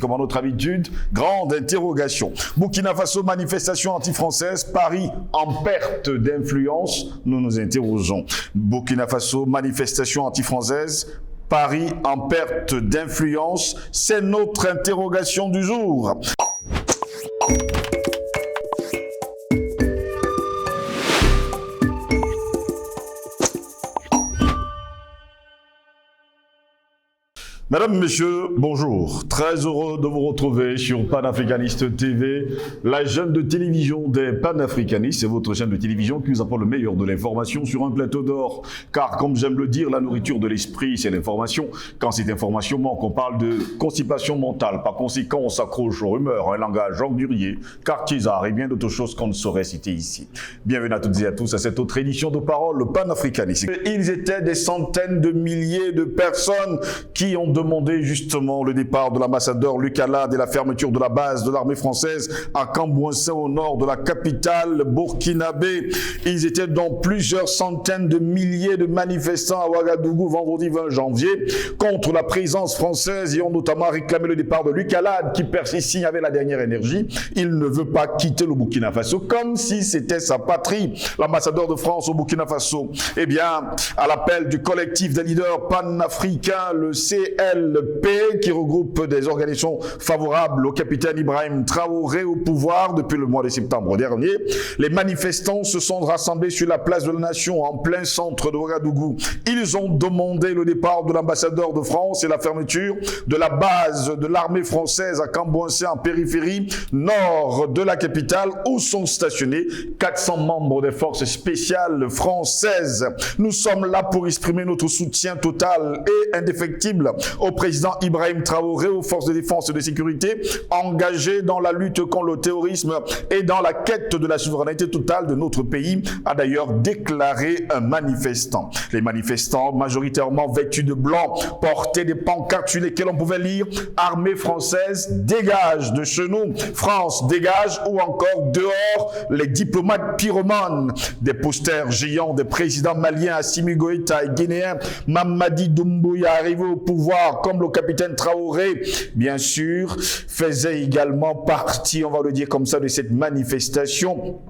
Comme à notre habitude, grande interrogation. Burkina Faso, manifestation anti-française, Paris en perte d'influence, nous nous interrogeons. Burkina Faso, manifestation anti-française, Paris en perte d'influence, c'est notre interrogation du jour. Mesdames, Messieurs, bonjour. Très heureux de vous retrouver sur Panafricaniste TV, la chaîne de télévision des panafricanistes. C'est votre chaîne de télévision qui nous apporte le meilleur de l'information sur un plateau d'or. Car, comme j'aime le dire, la nourriture de l'esprit, c'est l'information. Quand cette information manque, on parle de constipation mentale. Par conséquent, on s'accroche aux rumeurs, un langage ordurier, quartiésard et bien d'autres choses qu'on ne saurait citer ici. Bienvenue à toutes et à tous à cette autre édition de Parole, le panafricanisme. Ils étaient des centaines de milliers de personnes qui ont demandé justement le départ de l'ambassadeur Luc Alade et la fermeture de la base de l'armée française à Cambouensin au nord de la capitale burkinabé. Ils étaient donc plusieurs centaines de milliers de manifestants à Ouagadougou vendredi 20 janvier contre la présence française et ont notamment réclamé le départ de Luc Alade qui persiste avec la dernière énergie. Il ne veut pas quitter le Burkina Faso comme si c'était sa patrie. L'ambassadeur de France au Burkina Faso, eh bien, à l'appel du collectif des leaders panafricains, le CLP, qui regroupe des organisations favorables au capitaine Ibrahim Traoré au pouvoir depuis le mois de septembre dernier. Les manifestants se sont rassemblés sur la place de la Nation en plein centre de Ouagadougou. Ils ont demandé le départ de l'ambassadeur de France et la fermeture de la base de l'armée française à Cambouensin en périphérie nord de la capitale où sont stationnés 400 membres des forces spéciales françaises. Nous sommes là pour exprimer notre soutien total et indéfectible au président Ibrahim Traoré, aux forces de défense et de sécurité engagées dans la lutte contre le terrorisme et dans la quête de la souveraineté totale de notre pays, a d'ailleurs déclaré un manifestant. Les manifestants, majoritairement vêtus de blanc, portaient des pancartes sur lesquelles on pouvait lire « Armée française, dégage de chez nous »,« France, dégage » ou encore « Dehors les diplomates pyromanes ». Des posters géants des présidents maliens Assimi Goïta et guinéens Mamadi Doumbouya arrivés au pouvoir comme le capitaine Traoré, bien sûr, faisait également partie, on va le dire comme ça, de cette manifestation.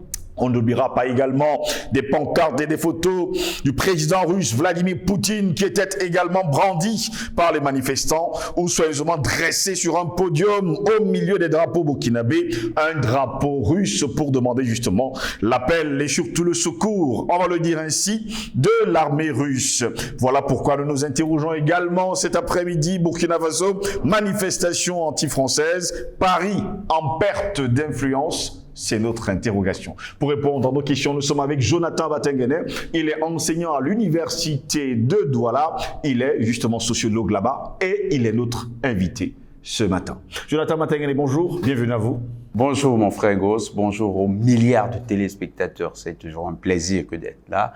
On n'oubliera pas également des pancartes et des photos du président russe Vladimir Poutine qui étaient également brandis par les manifestants ou soigneusement dressés sur un podium au milieu des drapeaux burkinabés, un drapeau russe pour demander justement l'appel et surtout le secours, on va le dire ainsi, de l'armée russe. Voilà pourquoi nous nous interrogeons également cet après-midi, Burkina Faso, manifestation anti-française, Paris en perte d'influence. C'est notre interrogation. Pour répondre à nos questions, nous sommes avec Jonathan Batengene. Il est enseignant à l'université de Douala. Il est justement sociologue là-bas et il est notre invité ce matin. Jonathan Batengene, bonjour. Bienvenue à vous. Bonjour mon frère Goss, bonjour aux milliards de téléspectateurs. C'est toujours un plaisir que d'être là.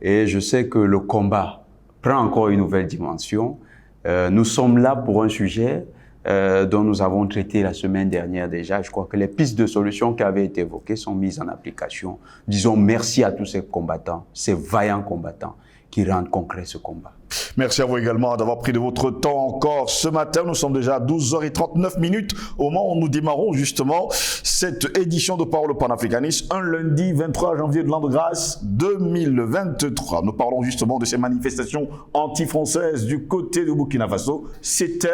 Et je sais que le combat prend encore une nouvelle dimension. Nous sommes là pour un sujet dont nous avons traité la semaine dernière déjà. Je crois que les pistes de solutions qui avaient été évoquées sont mises en application. Disons merci à tous ces combattants, ces vaillants combattants qui rendent concret ce combat. Merci à vous également d'avoir pris de votre temps encore ce matin. Nous sommes déjà à 12h39 au moment où nous démarrons justement cette édition de Parole panafricaniste, un lundi 23 janvier de l'an de grâce 2023. Nous parlons justement de ces manifestations anti-françaises du côté du Burkina Faso. C'était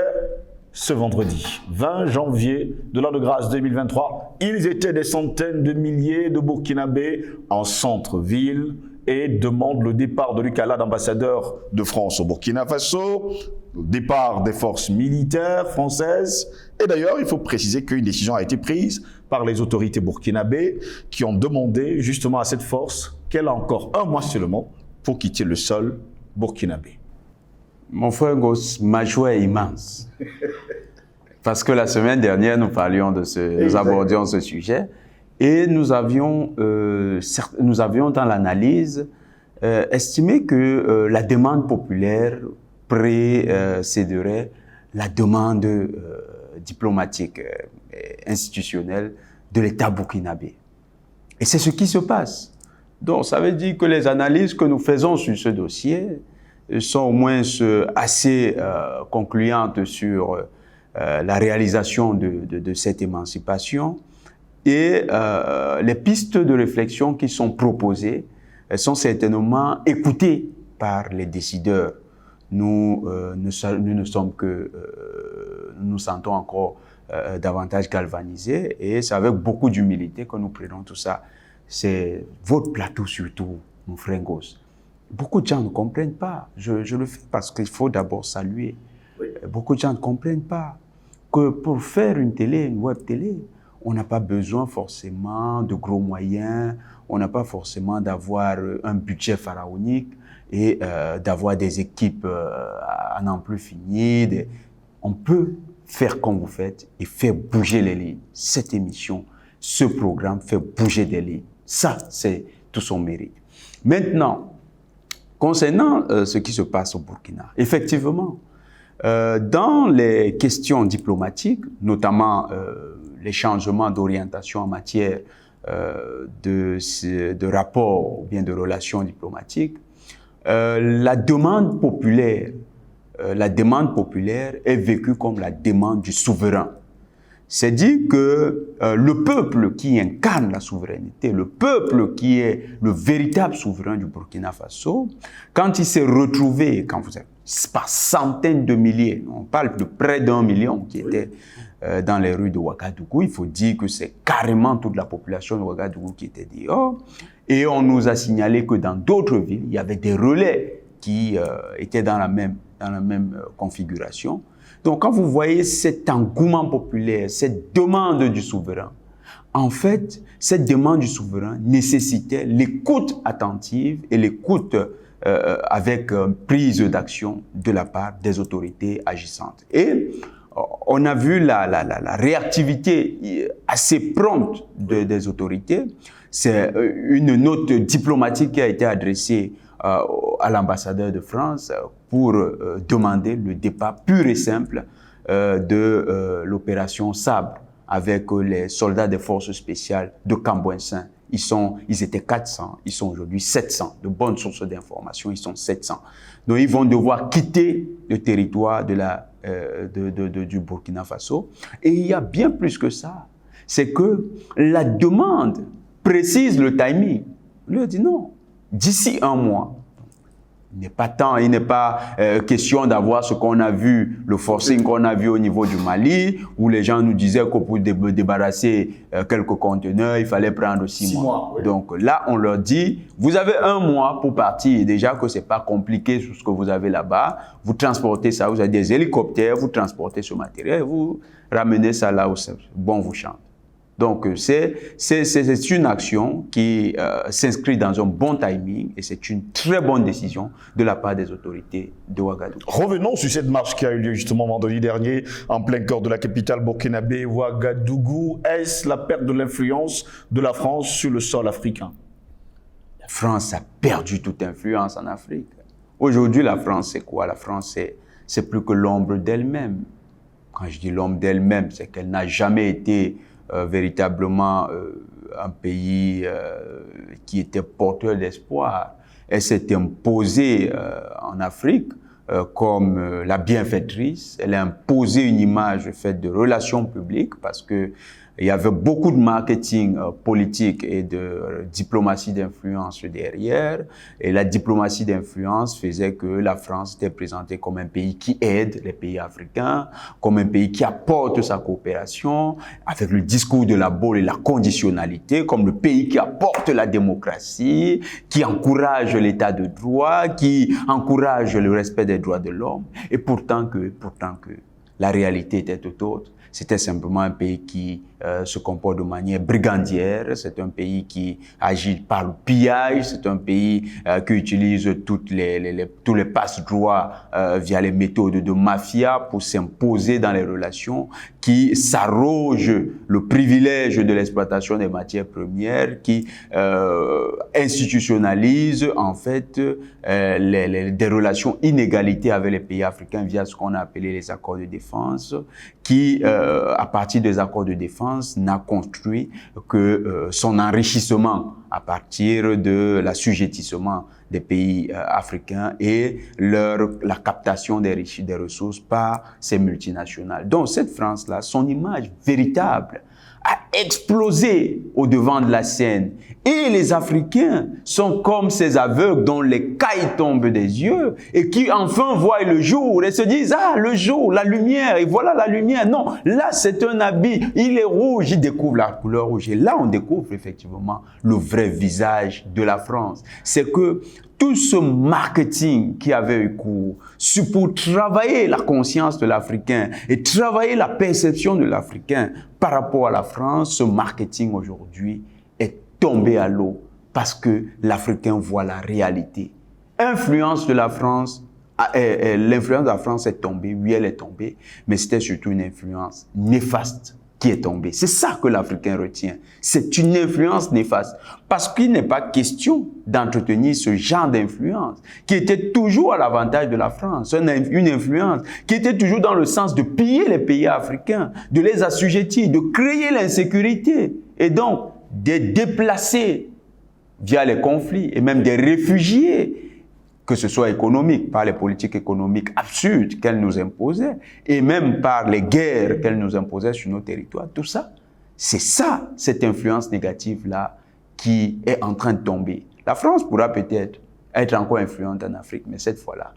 ce vendredi 20 janvier de l'an de grâce 2023, ils étaient des centaines de milliers de Burkinabés en centre-ville et demandent le départ de Luc Alade, ambassadeur de France au Burkina Faso, le départ des forces militaires françaises. Et d'ailleurs, il faut préciser qu'une décision a été prise par les autorités burkinabées qui ont demandé justement à cette force qu'elle a encore un mois seulement pour quitter le sol burkinabé. Mon frère Goss, ma joie est immense. Parce que la semaine dernière, nous parlions de nous abordions ce sujet et nous avions dans l'analyse estimé que la demande populaire précéderait la demande diplomatique, institutionnelle de l'État burkinabé. Et c'est ce qui se passe. Donc, ça veut dire que les analyses que nous faisons sur ce dossier sont au moins assez concluantes sur la réalisation de cette émancipation. Et les pistes de réflexion qui sont proposées, elles sont certainement écoutées par les décideurs. Nous nous sentons encore davantage galvanisés, et c'est avec beaucoup d'humilité que nous prenons tout ça. C'est votre plateau surtout, mon frère Ngos. Beaucoup de gens ne comprennent pas. Je le fais parce qu'il faut d'abord saluer. Oui. Beaucoup de gens ne comprennent pas que pour faire une télé, une web télé, on n'a pas besoin forcément de gros moyens, on n'a pas forcément d'avoir un budget pharaonique et d'avoir des équipes à n'en plus finir. On peut faire comme vous faites et faire bouger les lignes. Cette émission, ce programme fait bouger des lignes. Ça, c'est tout son mérite. Maintenant, concernant ce qui se passe au Burkina, effectivement, dans les questions diplomatiques, notamment les changements d'orientation en matière de rapports ou bien de relations diplomatiques, la demande populaire est vécue comme la demande du souverain. C'est dire que le peuple qui incarne la souveraineté, le peuple qui est le véritable souverain du Burkina Faso, quand il s'est retrouvé, quand vous êtes par centaines de milliers, on parle de près d'1 million qui étaient dans les rues de Ouagadougou, il faut dire que c'est carrément toute la population de Ouagadougou qui était dehors. Et on nous a signalé que dans d'autres villes, il y avait des relais qui étaient dans la même configuration. Donc, quand vous voyez cet engouement populaire, cette demande du souverain, en fait, cette demande du souverain nécessitait l'écoute attentive et l'écoute avec prise d'action de la part des autorités agissantes. Et on a vu la réactivité assez prompte des autorités. C'est une note diplomatique qui a été adressée à l'ambassadeur de France pour demander le départ pur et simple de l'opération Sabre avec les soldats des forces spéciales de Cambouensin. Ils étaient 400, ils sont aujourd'hui 700. De bonnes sources d'informations, ils sont 700. Donc ils vont devoir quitter le territoire du Burkina Faso. Et il y a bien plus que ça. C'est que la demande précise le timing. On lui a dit non. D'ici 1 mois, il n'est pas question d'avoir ce qu'on a vu, le forcing qu'on a vu au niveau du Mali, où les gens nous disaient que pour débarrasser quelques conteneurs, il fallait prendre 6 mois. Oui. Donc là, on leur dit, vous avez 1 mois pour partir. Déjà que c'est pas compliqué sur ce que vous avez là-bas. Vous transportez ça, vous avez des hélicoptères, vous transportez ce matériel, vous ramenez ça là où c'est bon vous chante. Donc, c'est une action qui s'inscrit dans un bon timing et c'est une très bonne décision de la part des autorités de Ouagadougou. Revenons sur cette marche qui a eu lieu justement vendredi dernier en plein cœur de la capitale burkinabé, Ouagadougou. Est-ce la perte de l'influence de la France sur le sol africain? La France a perdu toute influence en Afrique. Aujourd'hui, la France, c'est quoi? La France, c'est plus que l'ombre d'elle-même. Quand je dis l'ombre d'elle-même, c'est qu'elle n'a jamais été véritablement un pays qui était porteur d'espoir. Elle s'est imposée en Afrique comme la bienfaitrice. Elle a imposé une image faite de relations publiques parce que il y avait beaucoup de marketing politique et de diplomatie d'influence derrière. Et la diplomatie d'influence faisait que la France était présentée comme un pays qui aide les pays africains, comme un pays qui apporte sa coopération, avec le discours de la bolle et la conditionnalité, comme le pays qui apporte la démocratie, qui encourage l'état de droit, qui encourage le respect des droits de l'homme. Et pourtant que la réalité était tout autre. C'était simplement un pays qui se comporte de manière brigandière, c'est un pays qui agit par le pillage, c'est un pays qui utilise tous les passe-droits via les méthodes de mafia pour s'imposer dans les relations, qui s'arroge le privilège de l'exploitation des matières premières, qui institutionnalise en fait des relations inégalités avec les pays africains via ce qu'on a appelé les accords de défense, qui à partir des accords de défense, n'a construit que son enrichissement à partir de l'assujettissement des pays africains et la captation des ressources par ces multinationales. Donc cette France-là, son image véritable a explosé au devant de la scène. Et les Africains sont comme ces aveugles dont les cailles tombent des yeux et qui enfin voient le jour et se disent « Ah, le jour, la lumière, et voilà la lumière. » Non, là c'est un habit, il est rouge, ils découvrent la couleur rouge. Et là on découvre effectivement le vrai visage de la France. C'est que tout ce marketing qui avait eu cours pour travailler la conscience de l'Africain et travailler la perception de l'Africain par rapport à la France, ce marketing aujourd'hui est tombé à l'eau parce que l'Africain voit la réalité. L'influence de la France est tombée, oui elle est tombée, mais c'était surtout une influence néfaste qui est tombée. C'est ça que l'Africain retient. C'est une influence néfaste. Parce qu'il n'est pas question d'entretenir ce genre d'influence qui était toujours à l'avantage de la France. Une influence qui était toujours dans le sens de piller les pays africains, de les assujettir, de créer l'insécurité et donc de déplacer via les conflits et même des réfugiés, que ce soit économique, par les politiques économiques absurdes qu'elle nous imposait, et même par les guerres qu'elle nous imposait sur nos territoires. Tout ça, c'est ça, cette influence négative-là, qui est en train de tomber. La France pourra peut-être être encore influente en Afrique, mais cette fois-là,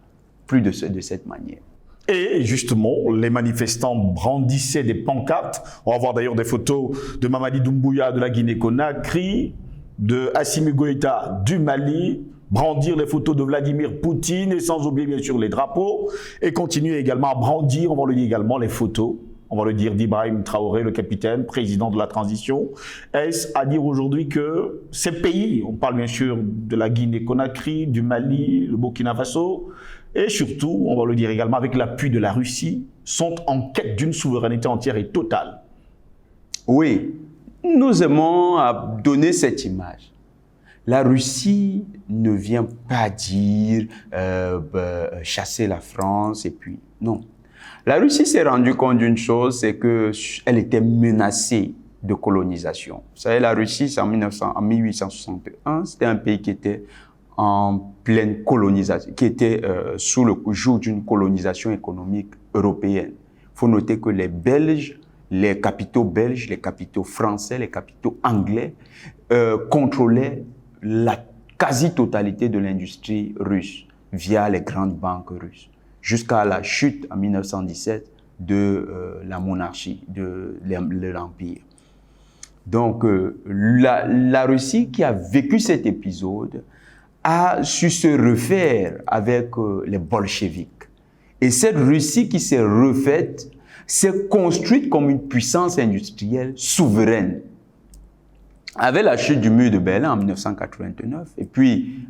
plus de cette manière. Et justement, les manifestants brandissaient des pancartes. On va voir d'ailleurs des photos de Mamadi Doumbouya de la Guinée-Conakry, de Assimi Goïta du Mali, brandir les photos de Vladimir Poutine et sans oublier bien sûr les drapeaux et continuer également à brandir, on va le dire également, les photos, on va le dire d'Ibrahim Traoré, le capitaine, président de la transition. Est-ce à dire aujourd'hui que ces pays, on parle bien sûr de la Guinée-Conakry, du Mali, le Burkina Faso, et surtout, on va le dire également avec l'appui de la Russie, sont en quête d'une souveraineté entière et totale? Oui, nous aimons donner cette image. La Russie ne vient pas dire chasser la France et puis non. La Russie s'est rendue compte d'une chose, c'est qu'elle était menacée de colonisation. Vous savez, la Russie, c'est en 1861, c'était un pays qui était en pleine colonisation, qui était sous le joug d'une colonisation économique européenne. Il faut noter que les Belges, les capitaux belges, les capitaux français, les capitaux anglais contrôlaient la quasi-totalité de l'industrie russe via les grandes banques russes, jusqu'à la chute en 1917 de la monarchie, de l'Empire. Donc, la Russie qui a vécu cet épisode a su se refaire avec les bolcheviks. Et cette Russie qui s'est refaite s'est construite comme une puissance industrielle souveraine. Avec la chute du mur de Berlin en 1989 et puis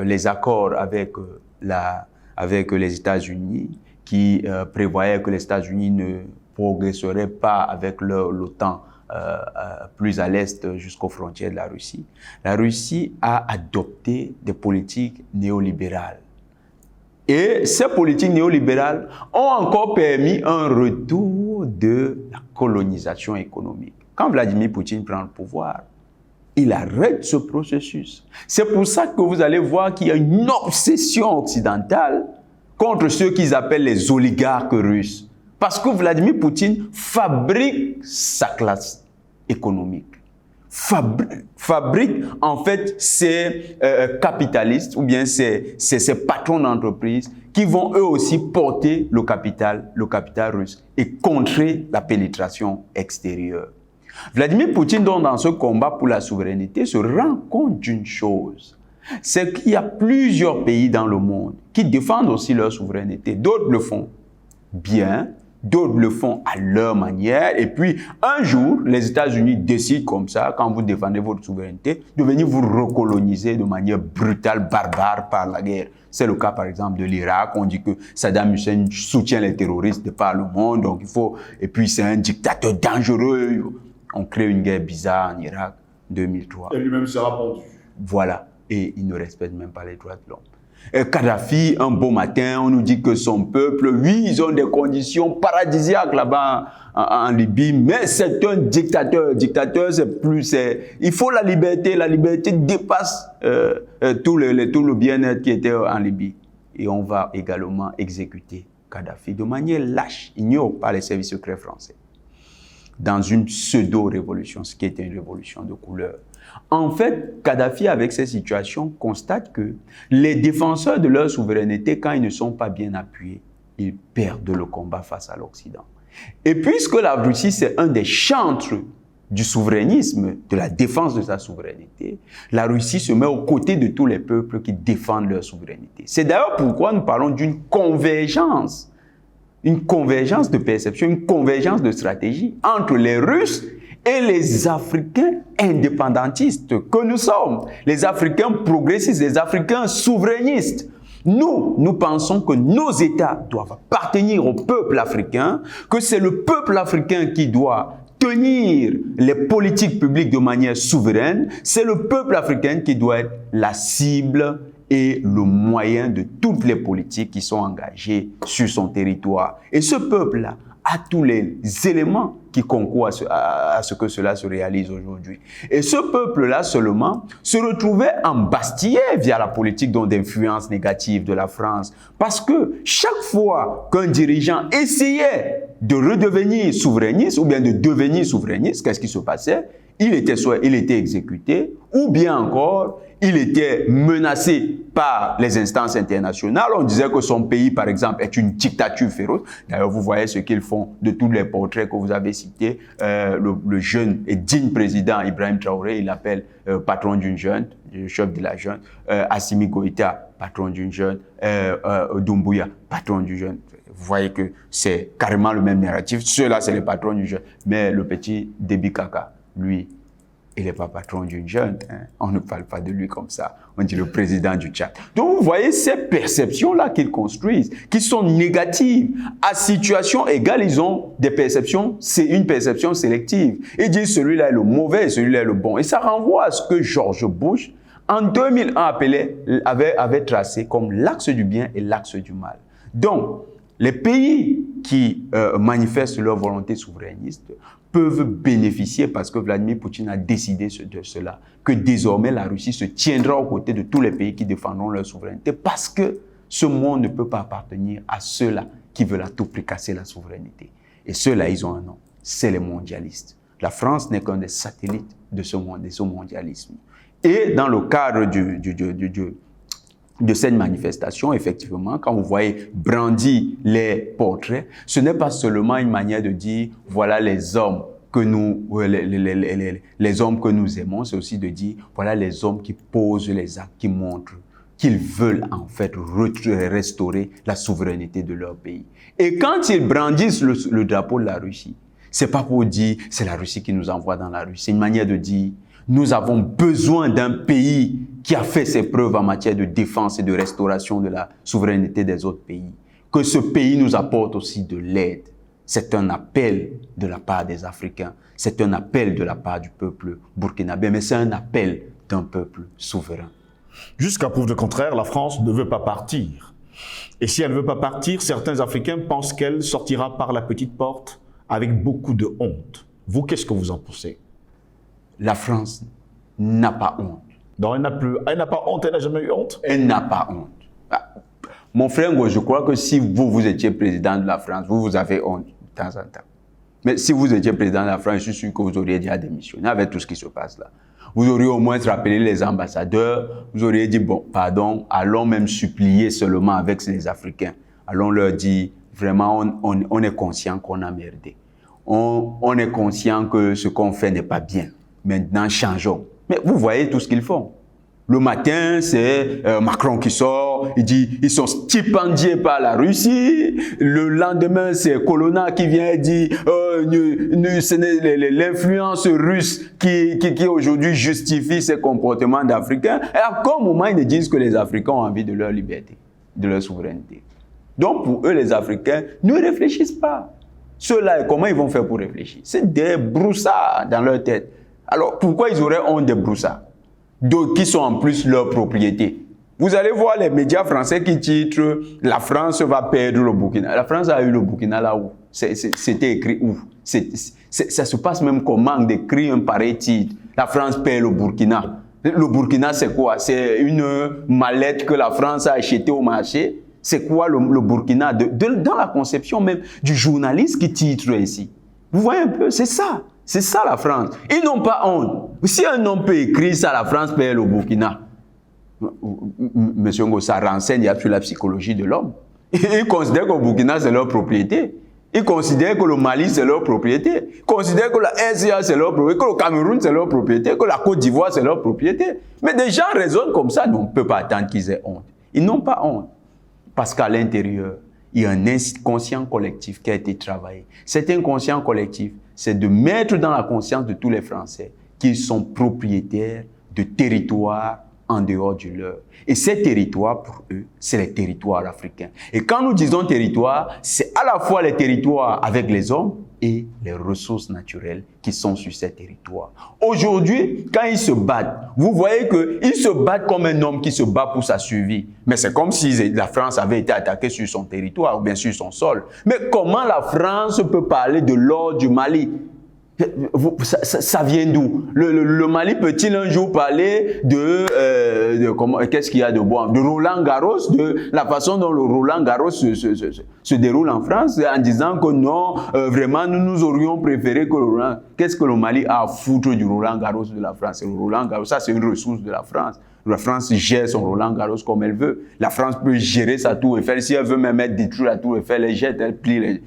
les accords avec les États-Unis qui prévoyaient que les États-Unis ne progresseraient pas avec l'OTAN plus à l'est jusqu'aux frontières de la Russie a adopté des politiques néolibérales. Et ces politiques néolibérales ont encore permis un retour de la colonisation économique. Quand Vladimir Poutine prend le pouvoir, il arrête ce processus. C'est pour ça que vous allez voir qu'il y a une obsession occidentale contre ceux qu'ils appellent les oligarques russes. Parce que Vladimir Poutine fabrique sa classe économique. Fabrique en fait ces capitalistes ou bien ces patrons d'entreprise qui vont eux aussi porter le capital russe et contrer la pénétration extérieure. Vladimir Poutine, donc, dans ce combat pour la souveraineté, se rend compte d'une chose, c'est qu'il y a plusieurs pays dans le monde qui défendent aussi leur souveraineté. D'autres le font bien, d'autres le font à leur manière. Et puis, un jour, les États-Unis décident comme ça, quand vous défendez votre souveraineté, de venir vous recoloniser de manière brutale, barbare par la guerre. C'est le cas, par exemple, de l'Irak. On dit que Saddam Hussein soutient les terroristes de par le monde. Donc, et puis, c'est un dictateur dangereux. On crée une guerre bizarre en Irak, 2003. Et lui-même sera pendu. Voilà. Et il ne respecte même pas les droits de l'homme. Kadhafi, un beau matin, on nous dit que son peuple, oui, ils ont des conditions paradisiaques là-bas en Libye, mais c'est un dictateur. Dictateur, il faut la liberté. La liberté dépasse tout le bien-être qui était en Libye. Et on va également exécuter Kadhafi de manière lâche, ignorée par les services secrets français, dans une pseudo-révolution, ce qui était une révolution de couleur. En fait, Kadhafi, avec ces situations, constate que les défenseurs de leur souveraineté, quand ils ne sont pas bien appuyés, ils perdent le combat face à l'Occident. Et puisque la Russie, c'est un des chantres du souverainisme, de la défense de sa souveraineté, la Russie se met aux côtés de tous les peuples qui défendent leur souveraineté. C'est d'ailleurs pourquoi nous parlons d'une convergence de perception, une convergence de stratégie entre les Russes et les Africains indépendantistes que nous sommes, les Africains progressistes, les Africains souverainistes. Nous pensons que nos États doivent appartenir au peuple africain, que c'est le peuple africain qui doit tenir les politiques publiques de manière souveraine, c'est le peuple africain qui doit être la cible et le moyen de toutes les politiques qui sont engagées sur son territoire. Et ce peuple-là a tous les éléments qui concourent à ce que cela se réalise aujourd'hui. Et ce peuple-là seulement se retrouvait embastillé via la politique d'influence négative de la France. Parce que chaque fois qu'un dirigeant essayait de redevenir souverainiste ou bien de devenir souverainiste, qu'est-ce qui se passait? Il était exécuté ou bien encore, il était menacé par les instances internationales. On disait que son pays, par exemple, est une dictature féroce. D'ailleurs, vous voyez ce qu'ils font de tous les portraits que vous avez cités. Le jeune et digne président Ibrahim Traoré, il l'appelle patron d'une junte, chef de la junte. Assimi Goïta, patron d'une junte. Doumbouya, patron d'une junte. Vous voyez que c'est carrément le même narratif. Ceux-là, c'est les patrons du junte. Mais le petit Déby Kaka, lui, il n'est pas patron d'une junte. Hein. On ne parle pas de lui comme ça. On dit le président du Tchad. Donc, vous voyez ces perceptions-là qu'ils construisent, qui sont négatives. À situation égale, ils ont des perceptions, c'est une perception sélective. Ils disent celui-là est le mauvais, celui-là est le bon. Et ça renvoie à ce que George Bush, en 2001, avait tracé comme l'axe du bien et l'axe du mal. Donc, les pays qui manifestent leur volonté souverainiste peuvent bénéficier, parce que Vladimir Poutine a décidé de cela, que désormais la Russie se tiendra aux côtés de tous les pays qui défendront leur souveraineté, parce que ce monde ne peut pas appartenir à ceux-là qui veulent à tout prix casser la souveraineté. Et ceux-là, ils ont un nom, c'est les mondialistes. La France n'est qu'un des satellites de ce mondialisme. Et dans le cadre de cette manifestation, effectivement, quand vous voyez brandir les portraits, ce n'est pas seulement une manière de dire voilà les hommes que les hommes que nous aimons, c'est aussi de dire voilà les hommes qui posent les actes, qui montrent qu'ils veulent en fait restaurer la souveraineté de leur pays. Et quand ils brandissent le drapeau de la Russie, c'est pas pour dire c'est la Russie qui nous envoie dans la Russie, c'est une manière de dire nous avons besoin d'un pays qui a fait ses preuves en matière de défense et de restauration de la souveraineté des autres pays. Que ce pays nous apporte aussi de l'aide. C'est un appel de la part des Africains. C'est un appel de la part du peuple burkinabé, mais c'est un appel d'un peuple souverain. Jusqu'à preuve de contraire, la France ne veut pas partir. Et si elle ne veut pas partir, certains Africains pensent qu'elle sortira par la petite porte avec beaucoup de honte. Vous, qu'est-ce que vous en pensez? La France n'a pas honte. Donc elle n'a pas honte, elle n'a jamais eu honte? Elle n'a pas honte. Mon frère, je crois que si vous étiez président de la France, vous avez honte de temps en temps. Mais si vous étiez président de la France, je suis sûr que vous auriez déjà démissionné avec tout ce qui se passe là. Vous auriez au moins rappelé les ambassadeurs, vous auriez dit, bon, pardon, allons même supplier seulement avec les Africains. Allons leur dire, vraiment, on est conscient qu'on a merdé. On est conscient que ce qu'on fait n'est pas bien. Maintenant, changeons. Mais vous voyez tout ce qu'ils font. Le matin, c'est Macron qui sort, il dit ils sont stipendiés par la Russie. Le lendemain, c'est Colonna qui vient et dit c'est l'influence russe qui aujourd'hui justifie ces comportements d'Africains. Et à quel moment ils disent que les Africains ont envie de leur liberté, de leur souveraineté? Donc pour eux, les Africains ne réfléchissent pas. Ceux-là, comment ils vont faire pour réfléchir? C'est des broussards dans leur tête. Alors, pourquoi ils auraient honte des broussards qui sont en plus leur propriété? Vous allez voir les médias français qui titrent « La France va perdre le Burkina ». La France a eu le Burkina là où? C'était écrit où? Ça se passe même comment d'écrire un pareil titre « La France perd le Burkina ». Le Burkina, c'est quoi? C'est une mallette que la France a achetée au marché. C'est quoi le Burkina? Dans la conception même du journaliste qui titre ici. Vous voyez un peu? C'est ça. C'est ça la France. Ils n'ont pas honte. Si un homme peut écrire ça, la France perd le Burkina. Monsieur Ngo, ça renseigne sur la psychologie de l'homme. Ils considèrent que le Burkina, c'est leur propriété. Ils considèrent que le Mali, c'est leur propriété. Ils considèrent que la RCA, c'est leur propriété. Que le Cameroun, c'est leur propriété. Que la Côte d'Ivoire, c'est leur propriété. Mais des gens raisonnent comme ça. On ne peut pas attendre qu'ils aient honte. Ils n'ont pas honte. Parce qu'à l'intérieur, il y a un inconscient collectif qui a été travaillé. Cet inconscient collectif, c'est de mettre dans la conscience de tous les Français qu'ils sont propriétaires de territoires en dehors du leur. Et ces territoires, pour eux, c'est les territoires africains. Et quand nous disons territoire, c'est à la fois les territoires avec les hommes et les ressources naturelles qui sont sur ces territoires. Aujourd'hui, quand ils se battent, vous voyez qu'ils se battent comme un homme qui se bat pour sa survie. Mais c'est comme si la France avait été attaquée sur son territoire ou bien sur son sol. Mais comment la France peut parler de l'or du Mali? Ça vient d'où? Le Mali peut-il un jour parler qu'est-ce qu'il y a de bon? De Roland Garros, de la façon dont le Roland Garros se déroule en France, en disant que non, vraiment, nous aurions préféré que le Roland... Qu'est-ce que le Mali a à foutre du Roland Garros de la France? Le Roland Garros, ça c'est une ressource de la France. La France gère son Roland Garros comme elle veut. La France peut gérer sa tour Eiffel. Si elle veut même détruire la tour Eiffel, elle jette, elle plie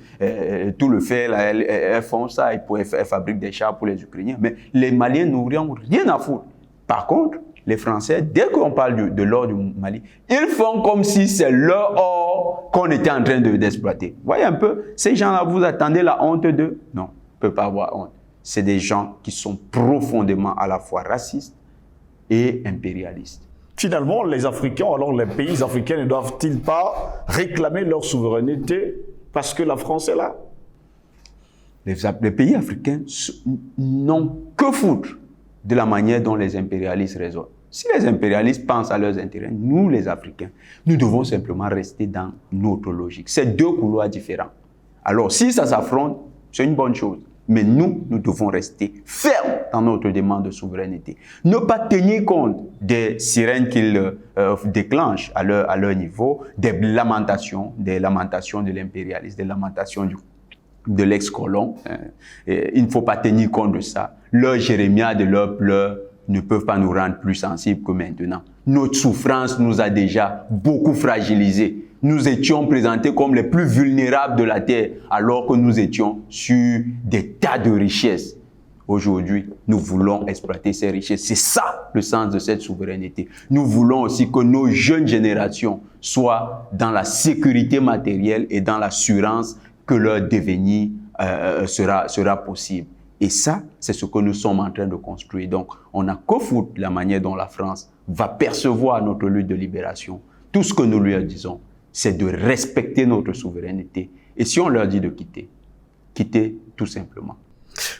tout le fer, elle font ça, elle fabrique des chars pour les Ukrainiens. Mais les Maliens n'auront rien à foutre. Par contre, les Français, dès qu'on parle de l'or du Mali, ils font comme si c'est leur or qu'on était en train d'exploiter. Vous voyez un peu, ces gens-là, vous attendez la honte d'eux? Non, on ne peut pas avoir honte. C'est des gens qui sont profondément à la fois racistes et impérialistes. Finalement, les Africains, alors les pays africains, ne doivent-ils pas réclamer leur souveraineté parce que la France est là? Les pays africains n'ont que foutre de la manière dont les impérialistes raisonnent. Si les impérialistes pensent à leurs intérêts, nous les Africains, nous devons simplement rester dans notre logique. C'est deux couloirs différents. Alors, si ça s'affronte, c'est une bonne chose. Mais nous devons rester fermes dans notre demande de souveraineté. Ne pas tenir compte des sirènes qu'ils déclenchent à leur niveau, des lamentations de l'impérialisme, des lamentations de l'ex-colon. Il ne faut pas tenir compte de ça. Leurs jérémiades, leurs pleurs ne peuvent pas nous rendre plus sensibles que maintenant. Notre souffrance nous a déjà beaucoup fragilisés. Nous étions présentés comme les plus vulnérables de la terre, alors que nous étions sur des tas de richesses. Aujourd'hui, nous voulons exploiter ces richesses. C'est ça le sens de cette souveraineté. Nous voulons aussi que nos jeunes générations soient dans la sécurité matérielle et dans l'assurance que leur devenir sera possible. Et ça, c'est ce que nous sommes en train de construire. Donc, on n'a qu'à foutre la manière dont la France va percevoir notre lutte de libération. Tout ce que nous lui disons, c'est de respecter notre souveraineté. Et si on leur dit de quitter, quitter tout simplement.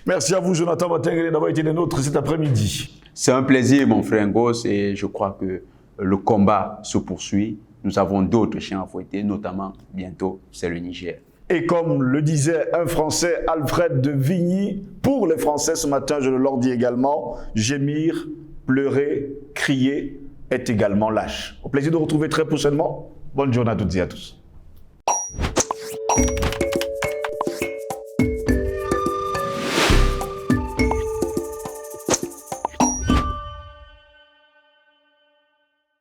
Merci à vous, Jonathan Batengele, d'avoir été des nôtres cet après-midi. C'est un plaisir, mon frère Ngos, et je crois que le combat se poursuit. Nous avons d'autres chiens à fouetter, notamment, bientôt, c'est le Niger. Et comme le disait un Français, Alfred de Vigny, pour les Français ce matin, je leur dis également, gémir, pleurer, crier est également lâche. Au plaisir de vous retrouver très prochainement. Bonne journée à toutes et à tous.